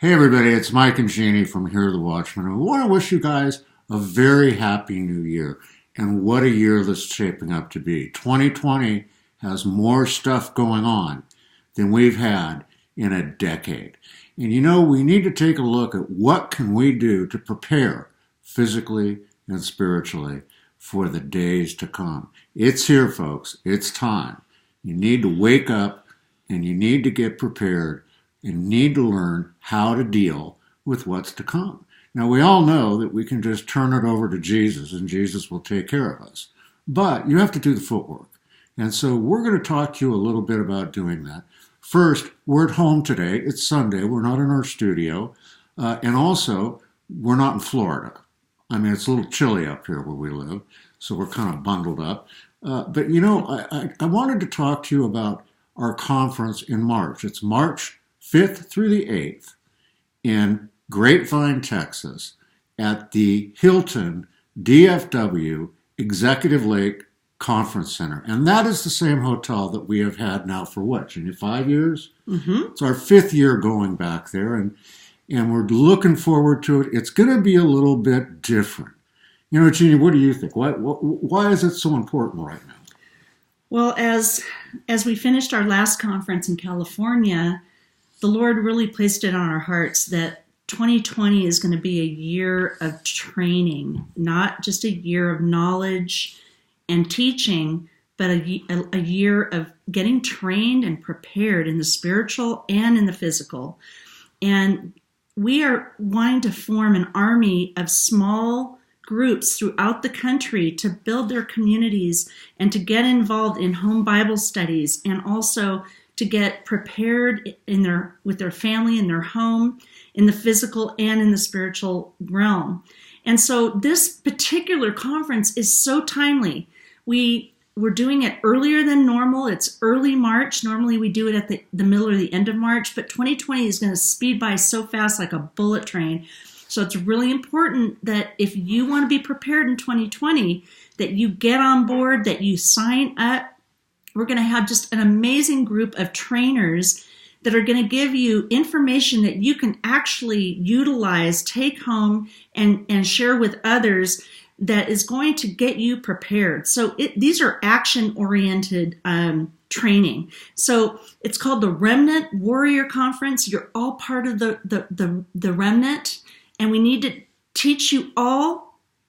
Hey everybody, it's Mike and Jeannie from Here the Watchmen. And we want to wish you guys a very happy new year. And what a year this is shaping up to be. 2020 has more stuff going on than we've had in a decade. And you know, we need to take a look at what can we do to prepare physically and spiritually for the days to come. It's here, folks. It's time. You need to wake up and you need to get prepared and need to learn how to deal with what's to come. Now, we all know that we can just turn it over to Jesus and Jesus will take care of us. But you have to do the footwork. And so we're going to talk to you a little bit about doing that. First, we're at home today. It's Sunday. We're not in our studio. And also, we're not in Florida. I mean, it's a little chilly up here where we live, so we're kind of bundled up. But, you know, I wanted to talk to you about our conference in March. It's March 5th through the 8th in Grapevine, Texas, at the Hilton DFW Executive Lake Conference Center. And that is the same hotel that we have had now for what, Jeannie, 5 years? Mm-hmm. It's our 5th year going back there, and we're looking forward to it. It's going to be a little bit different. You know, Jeannie, what do you think? Why is it so important right now? Well, as we finished our last conference in California, the Lord really placed it on our hearts that 2020 is going to be a year of training, not just a year of knowledge and teaching, but a year of getting trained and prepared in the spiritual and in the physical. And we are wanting to form an army of small groups throughout the country to build their communities and to get involved in home Bible studies and also to get prepared with their family in their home, in the physical and in the spiritual realm. And so this particular conference is so timely. We're doing it earlier than normal. It's early March. Normally we do it at the middle or the end of March, but 2020 is going to speed by so fast like a bullet train. So it's really important that if you want to be prepared in 2020, that you get on board, that you sign up. We're going to have just an amazing group of trainers that are going to give you information that you can actually utilize, take home, and share with others that is going to get you prepared. So these are action-oriented training. So it's called the Remnant Warrior Conference. You're all part of the remnant, and we need to teach you all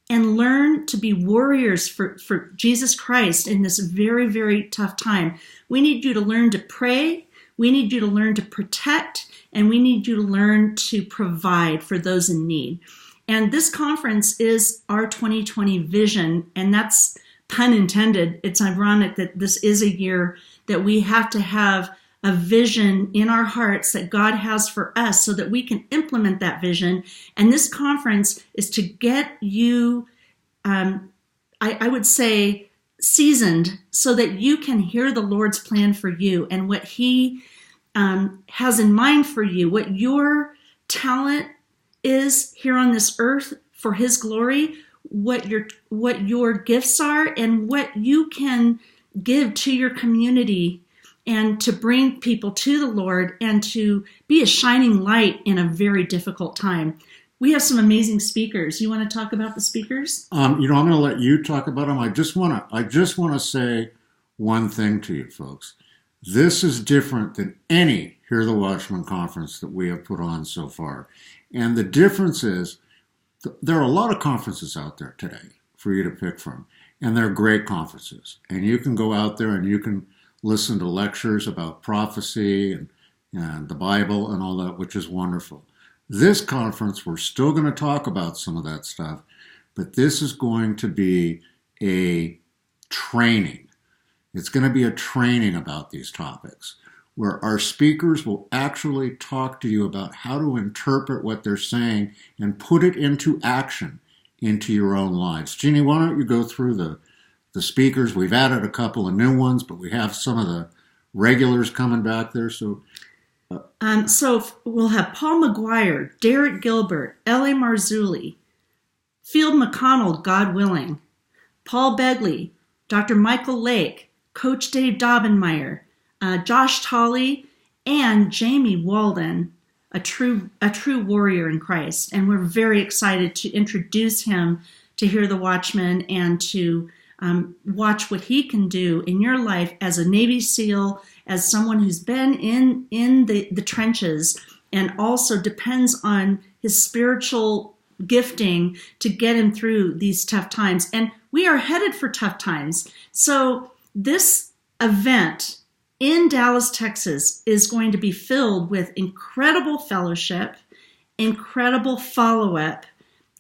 and learn to be warriors for Jesus Christ in this very, very tough time. We need you to learn to pray, we need you to learn to protect, and we need you to learn to provide for those in need. And this conference is our 2020 vision, and that's pun intended. It's ironic that this is a year that we have to have a vision in our hearts that God has for us so that we can implement that vision. And this conference is to get you, I would say, seasoned so that you can hear the Lord's plan for you and what He has in mind for you, what your talent is here on this earth for His glory, what your gifts are, and what you can give to your community and to bring people to the Lord and to be a shining light in a very difficult time. We have some amazing speakers. You want to talk about the speakers? I'm going to let you talk about them. I just want to say one thing to you folks. This is different than any Hear the Watchman conference that we have put on so far. And the difference is there are a lot of conferences out there today for you to pick from. And they're great conferences. And you can go out there and you can listen to lectures about prophecy and the Bible and all that, which is wonderful. This conference, we're still going to talk about some of that stuff, but this is going to be a training. It's going to be a training about these topics where our speakers will actually talk to you about how to interpret what they're saying and put it into action into your own lives. Jeannie, why don't you go through the speakers? We've added a couple of new ones, but we have some of the regulars coming back there. So we'll have Paul McGuire, Derek Gilbert, L.A. Marzulli, Field McConnell, God willing, Paul Begley, Dr. Michael Lake, Coach Dave Daubenmeier, Josh Tolley, and Jamie Walden. true warrior in Christ. And we're very excited to introduce him to Hear the Watchman and to watch what he can do in your life as a Navy SEAL, as someone who's been in the trenches and also depends on his spiritual gifting to get him through these tough times. And we are headed for tough times. So this event in Dallas, Texas is going to be filled with incredible fellowship, incredible follow-up,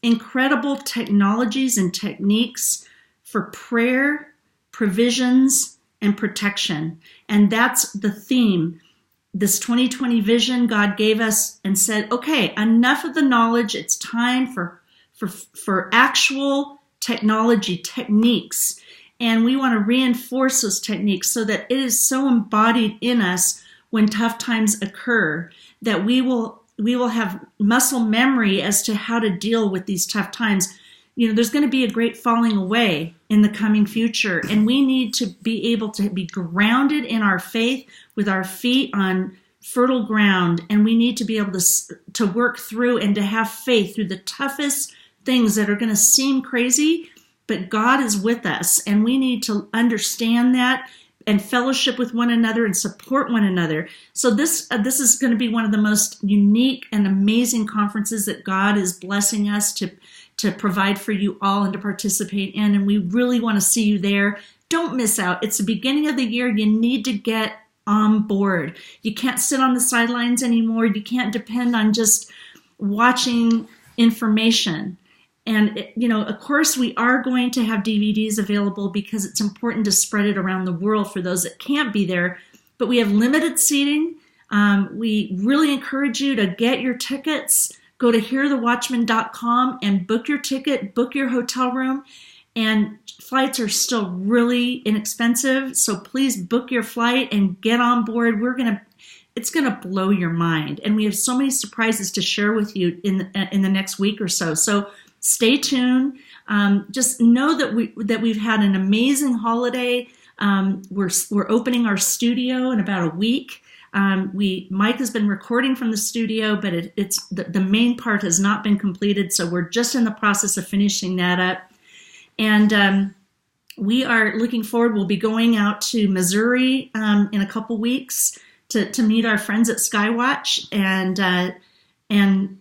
incredible technologies and techniques for prayer, provisions, and protection. And that's the theme. This 2020 vision God gave us and said, okay, enough of the knowledge. It's time for actual technology techniques. And we want to reinforce those techniques so that it is so embodied in us when tough times occur that we will have muscle memory as to how to deal with these tough times. You know, there's going to be a great falling away in the coming future, and we need to be able to be grounded in our faith with our feet on fertile ground, and we need to be able to work through and to have faith through the toughest things that are going to seem crazy, but God is with us, and we need to understand that and fellowship with one another and support one another. So this is going to be one of the most unique and amazing conferences that God is blessing us to provide for you all and to participate in. And we really want to see you there. Don't miss out. It's the beginning of the year. You need to get on board. You can't sit on the sidelines anymore. You can't depend on just watching information. And, you know, of course, we are going to have DVDs available because it's important to spread it around the world for those that can't be there. But we have limited seating. We really encourage you to get your tickets. Go to hearthewatchman.com and book your ticket, book your hotel room. And flights are still really inexpensive. So please book your flight and get on board. It's going to blow your mind. And we have so many surprises to share with you in the next week or so. So stay tuned. Just know that we've had an amazing holiday. We're opening our studio in about a week. Mike has been recording from the studio, but it's the main part has not been completed. So we're just in the process of finishing that up. And we are looking forward. We'll be going out to Missouri in a couple weeks to meet our friends at Skywatch and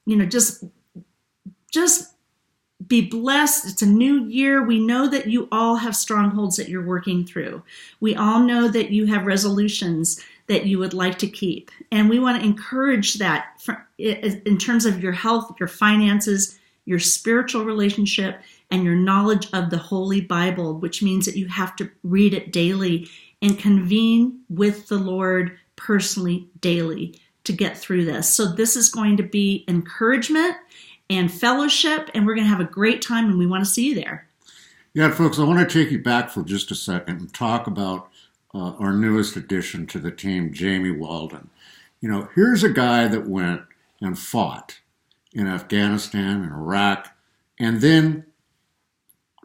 you know, just be blessed. It's a new year. We know that you all have strongholds that you're working through. We all know that you have resolutions that you would like to keep. And we want to encourage that in terms of your health, your finances, your spiritual relationship, and your knowledge of the Holy Bible, which means that you have to read it daily and convene with the Lord personally daily to get through this. So this is going to be encouragement and fellowship, and we're going to have a great time, and we want to see you there. Yeah, folks, I want to take you back for just a second and talk about our newest addition to the team, Jamie Walden. You know, here's a guy that went and fought in Afghanistan and Iraq and then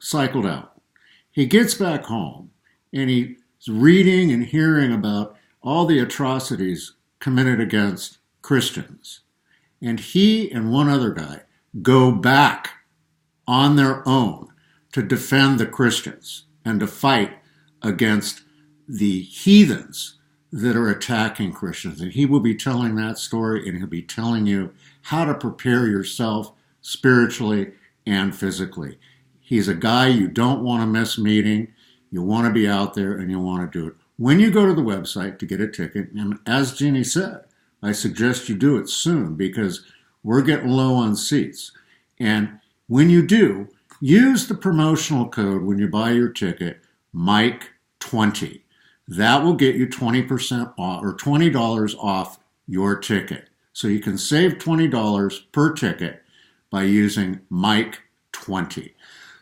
cycled out. He gets back home and he's reading and hearing about all the atrocities committed against Christians. And he and one other guy go back on their own to defend the Christians and to fight against the heathens that are attacking Christians. And he will be telling that story, and he'll be telling you how to prepare yourself spiritually and physically. He's a guy you don't want to miss meeting. You want to be out there and you want to do it. When you go to the website to get a ticket, and as Jeannie said, I suggest you do it soon because we're getting low on seats. And when you do, use the promotional code when you buy your ticket, Mike20. That will get you 20% off or $20 off your ticket. So you can save $20 per ticket by using Mike20.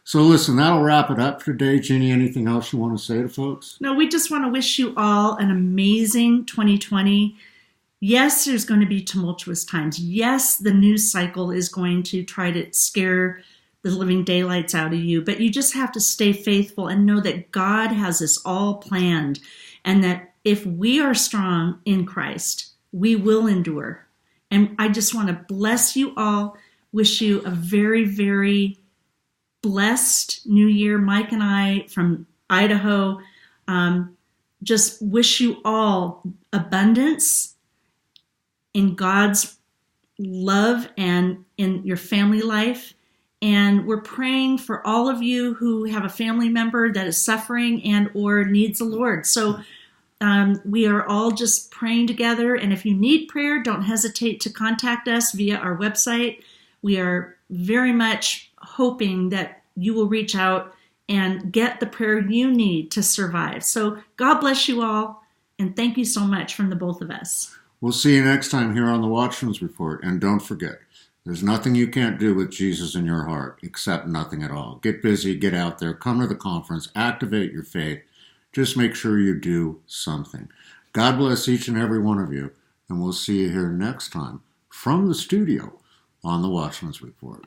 So listen, that'll wrap it up for today. Jeannie, anything else you want to say to folks? No, we just want to wish you all an amazing 2020. Yes, there's going to be tumultuous times. Yes, the news cycle is going to try to scare the living daylights out of you, but you just have to stay faithful and know that God has this all planned, and that if we are strong in Christ, we will endure. And I just want to bless you all, wish you a very, very blessed new year. Mike and I from Idaho just wish you all abundance in God's love and in your family life. And we're praying for all of you who have a family member that is suffering and or needs the Lord. So we are all just praying together. And if you need prayer, don't hesitate to contact us via our website. We are very much hoping that you will reach out and get the prayer you need to survive. So God bless you all. And thank you so much from the both of us. We'll see you next time here on the Watchmen's Report. And don't forget, there's nothing you can't do with Jesus in your heart, except nothing at all. Get busy, get out there, come to the conference, activate your faith. Just make sure you do something. God bless each and every one of you, and we'll see you here next time from the studio on the Watchmen's Report.